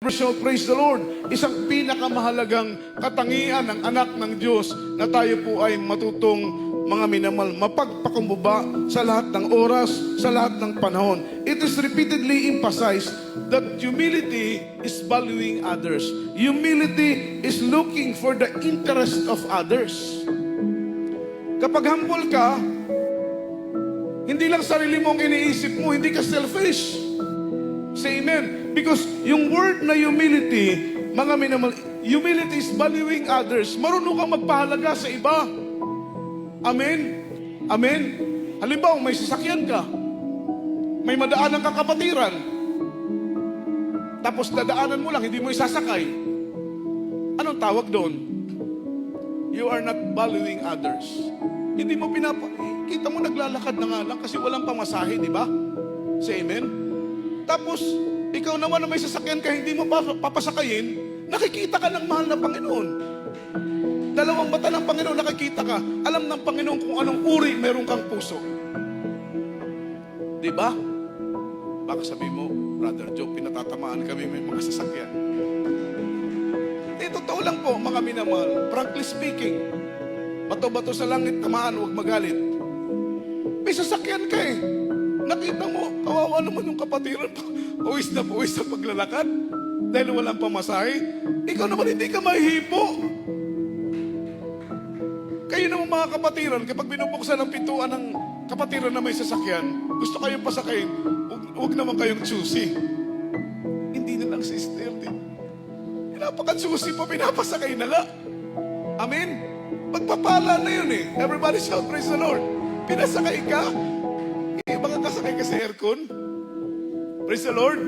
So, praise the Lord. Isang pinakamahalagang katangian ng anak ng Diyos na tayo po ay matutong mga minamahal, mapagpakumbaba sa lahat ng oras, sa lahat ng panahon. It is repeatedly emphasized that humility is valuing others. Humility is looking for the interest of others. Kapag humble ka, hindi lang sarili mong iniisip mo, hindi ka selfish. Say amen. Because yung word na humility, mga minamahal, humility is valuing others. Marunong kang magpahalaga sa iba. Amen? Amen? Halimbawa, may sasakyan ka. May madaanan kang kapatiran. Tapos dadaanan mo lang, hindi mo isasakay. Anong tawag doon? You are not valuing others. Hindi mo kita mo naglalakad na nga lang kasi walang pamasahe, di ba? Say amen? Tapos, ikaw naman na may sasakyan ka, hindi mo papasakayin, nakikita ka ng mahal na Panginoon. Dalawang mata ng Panginoon, nakikita ka. Alam ng Panginoon kung anong uri meron kang puso. Diba? Baka sabi mo, Brother Joe, pinatatamaan kami may mga sasakyan. Totoo lang po, mga minamahal. Frankly speaking, bato-bato sa langit, tamaan, huwag magalit. May sasakyan ka eh. Nakita mo, kawawa naman yung kapatiran. Uwis na paglalakad. Dahil walang pamasahe. Ikaw naman hindi ka mahihipo. Kayo naman mga kapatiran, kapag binubuksan ang pintuan ng kapatiran na may sasakyan, gusto kayong pasakayin, huwag naman kayong choosy. Hindi na lang sister. Napaka-choosy pa, pinapasakay na nga. Amen? Pagpapala na yun eh. Everybody shout, praise the Lord. Pinasakay ka, baka kasakay ka sa aircon. Praise the Lord.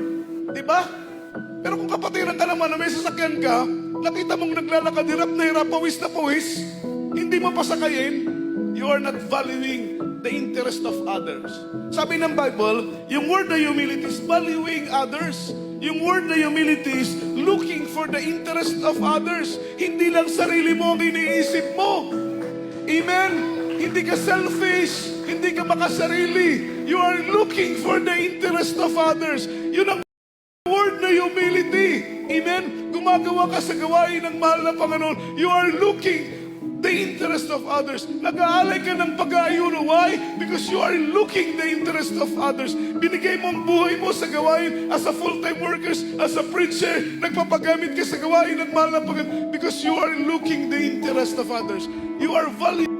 Diba? Pero kung kapatiran ka naman na may sasakyan ka, nakita mong naglalakad, hirap na hirap, pawis na pawis, hindi mo pasakayin, you are not valuing the interest of others. Sabi ng Bible, yung word na humility is valuing others. Yung word na humility is looking for the interest of others. Hindi lang sarili mo ang iniisip mo. Amen? Hindi ka selfish. Hindi ka makasarili. You are looking for the interest of others. Yun ang word na humility. Amen? Gumagawa ka sa gawain ng mahal na Panginoon. You are looking the interest of others. Nag-aalay ka ng pag-aayuno. Why? Because you are looking the interest of others. Binigay mo ang buhay mo sa gawain as a full-time workers, as a preacher. Nagpapagamit ka sa gawain ng mahal na Panginoon because you are looking the interest of others. You are valuing